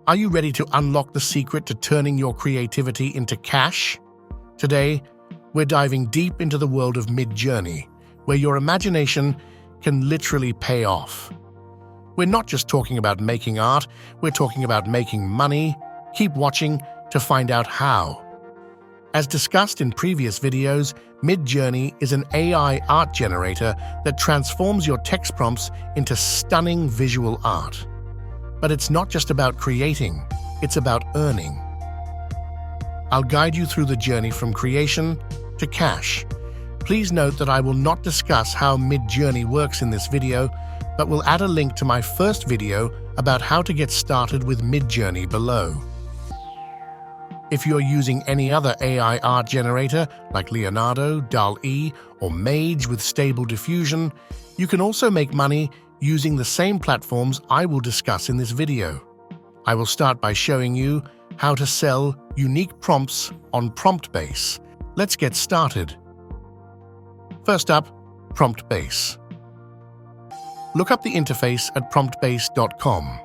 Are you ready to unlock the secret to turning your creativity into cash? Today, we're diving deep into the world of Midjourney, where your imagination can literally pay off. We're not just talking about making art, we're talking about making money. Keep watching to find out how. As discussed in previous videos, Midjourney is an AI art generator that transforms your text prompts into stunning visual art. But it's not just about creating, it's about earning. I'll guide you through the journey from creation to cash. Please note that I will not discuss how Midjourney works in this video, but will add a link to my first video about how to get started with Midjourney below. If you're using any other AI art generator like Leonardo, DALL-E, or Mage with stable diffusion, you can also make money using the same platforms I will discuss in this video. I will start by showing you how to sell unique prompts on Promptbase. Let's get started. First up, Promptbase. Look up the interface at promptbase.com.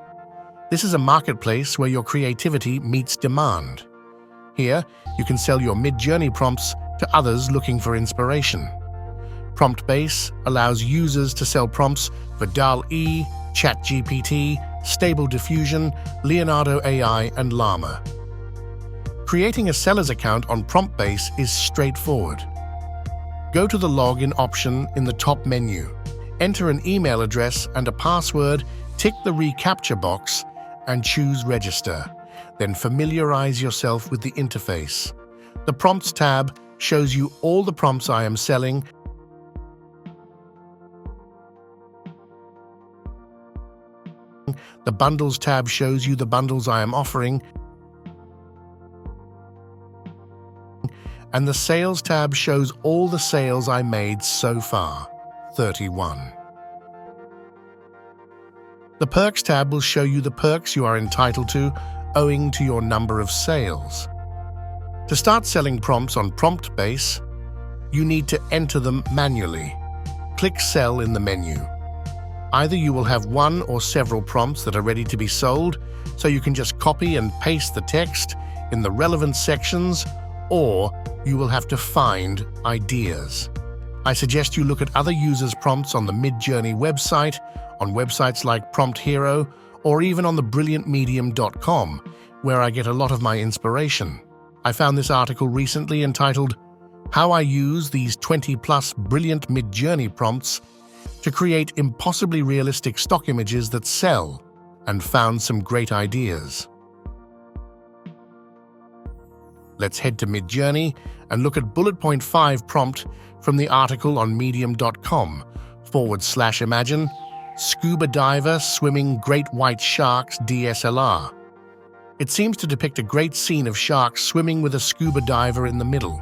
This is a marketplace where your creativity meets demand. Here, you can sell your Midjourney prompts to others looking for inspiration. Promptbase allows users to sell prompts for DALL-E, ChatGPT, Stable Diffusion, Leonardo AI, and Llama. Creating a seller's account on Promptbase is straightforward. Go to the Login option in the top menu. Enter an email address and a password, tick the reCAPTCHA box, and choose Register. Then familiarize yourself with the interface. The Prompts tab shows you all the prompts I am selling. The Bundles tab shows you the bundles I am offering. And the Sales tab shows all the sales I made so far, 31. The Perks tab will show you the perks you are entitled to owing to your number of sales. To start selling prompts on Promptbase, you need to enter them manually. Click Sell in the menu. Either you will have one or several prompts that are ready to be sold, so you can just copy and paste the text in the relevant sections, or you will have to find ideas. I suggest you look at other users' prompts on the Midjourney website, on websites like Prompt Hero, or even on the brilliantmedium.com, where I get a lot of my inspiration. I found this article recently entitled, "How I Use These 20+ Brilliant Midjourney Prompts to Create Impossibly Realistic Stock Images That Sell," and found some great ideas. Let's head to Midjourney and look at bullet point 5 prompt from the article on medium.com/imagine scuba diver swimming great white sharks DSLR. It seems to depict a great scene of sharks swimming with a scuba diver in the middle.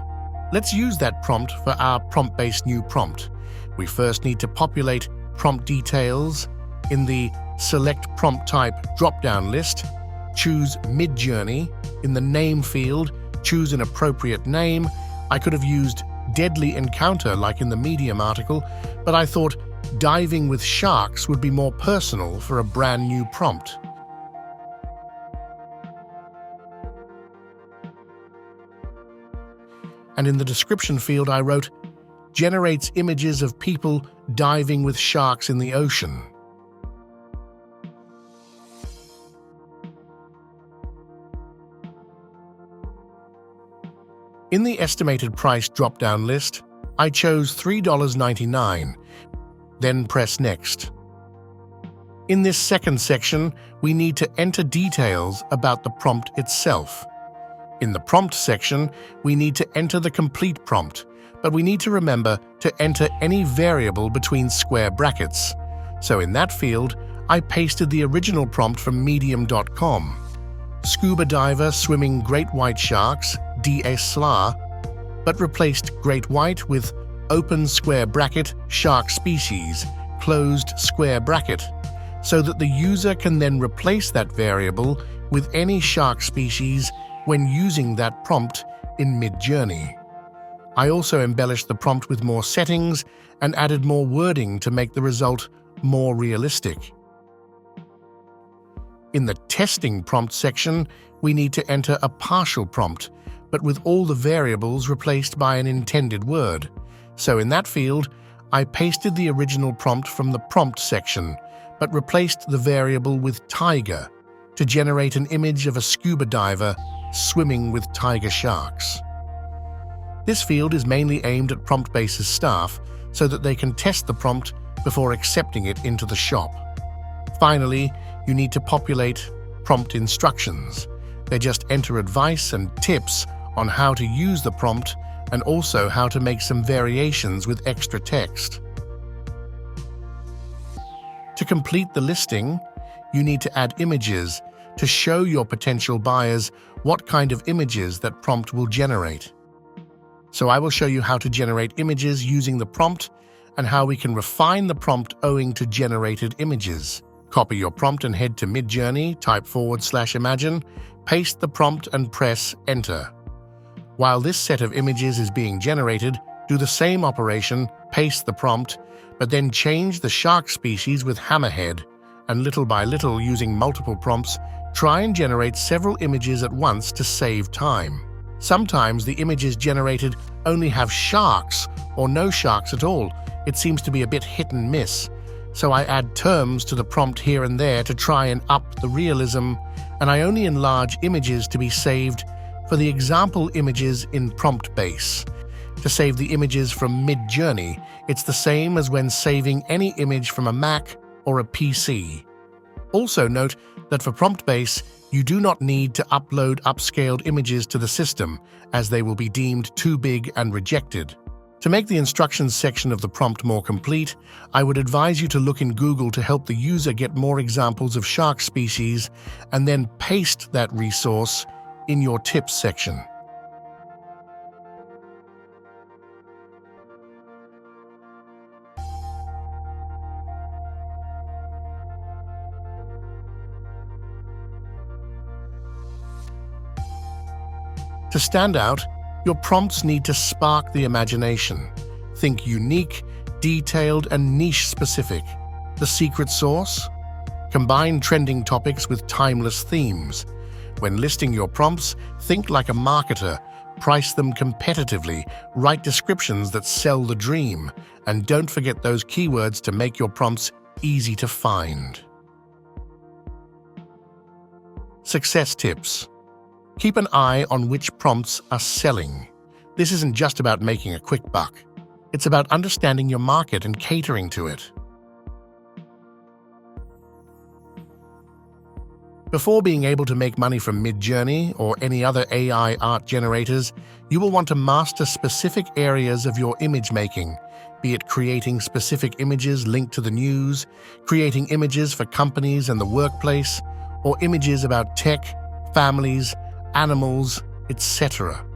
Let's use that prompt for our Promptbase new prompt. We first need to populate prompt details in the Select Prompt Type drop-down list. Choose Midjourney. In the Name field, choose an appropriate name. I could have used Deadly Encounter like in the Medium article, but I thought diving with sharks would be more personal for a brand new prompt. And in the description field I wrote, generates images of people diving with sharks in the ocean. In the estimated price drop-down list, I chose $3.99, then press Next. In this second section, we need to enter details about the prompt itself. In the Prompt section, we need to enter the complete prompt, but we need to remember to enter any variable between square brackets. So in that field, I pasted the original prompt from medium.com. Scuba diver swimming great white sharks, DSLR, but replaced great white with open square bracket shark species, closed square bracket, so that the user can then replace that variable with any shark species when using that prompt in Midjourney. I also embellished the prompt with more settings and added more wording to make the result more realistic. In the testing prompt section, we need to enter a partial prompt, but with all the variables replaced by an intended word. So in that field, I pasted the original prompt from the prompt section, but replaced the variable with tiger to generate an image of a scuba diver swimming with tiger sharks. This field is mainly aimed at Promptbase's staff so that they can test the prompt before accepting it into the shop. Finally, you need to populate prompt instructions. They just enter advice and tips on how to use the prompt and also how to make some variations with extra text. To complete the listing, you need to add images to show your potential buyers what kind of images that prompt will generate. So I will show you how to generate images using the prompt and how we can refine the prompt owing to generated images. Copy your prompt and head to Midjourney, type /imagine, paste the prompt and press Enter. While this set of images is being generated, do the same operation, paste the prompt, but then change the shark species with hammerhead, and little by little, using multiple prompts, try and generate several images at once to save time. Sometimes the images generated only have sharks or no sharks at all. It seems to be a bit hit and miss. So I add terms to the prompt here and there to try and up the realism, and I only enlarge images to be saved for the example images in Promptbase. To save the images from Midjourney, it's the same as when saving any image from a Mac or a PC. Also note that for Promptbase, you do not need to upload upscaled images to the system, as they will be deemed too big and rejected. To make the instructions section of the prompt more complete, I would advise you to look in Google to help the user get more examples of shark species and then paste that resource in your tips section. To stand out, your prompts need to spark the imagination. Think unique, detailed, and niche-specific. The secret sauce? Combine trending topics with timeless themes. When listing your prompts, think like a marketer. Price them competitively, write descriptions that sell the dream, and don't forget those keywords to make your prompts easy to find. Success tips. Keep an eye on which prompts are selling. This isn't just about making a quick buck. It's about understanding your market and catering to it. Before being able to make money from Midjourney or any other AI art generators, you will want to master specific areas of your image making, be it creating specific images linked to the news, creating images for companies and the workplace, or images about tech, families, animals, etc.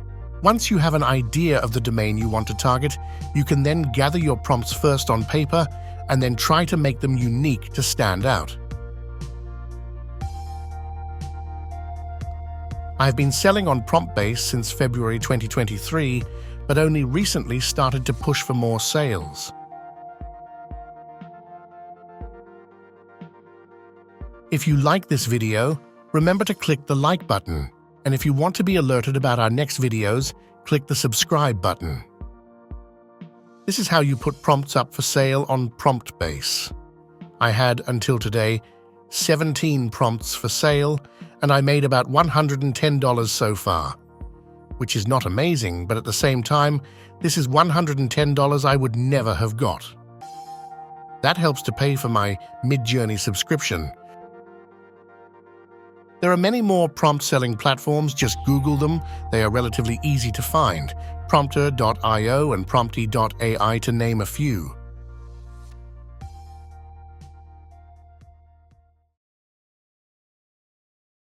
Once you have an idea of the domain you want to target, you can then gather your prompts first on paper and then try to make them unique to stand out. I've been selling on Promptbase since February 2023, but only recently started to push for more sales. If you like this video, remember to click the like button. And if you want to be alerted about our next videos, click the subscribe button. This is how you put prompts up for sale on Promptbase. I had, until today, 17 prompts for sale, and I made about $110 so far. Which is not amazing, but at the same time, this is $110 I would never have got. That helps to pay for my Midjourney subscription. There are many more prompt selling platforms, just Google them. They are relatively easy to find. Prompter.io and Prompty.ai to name a few.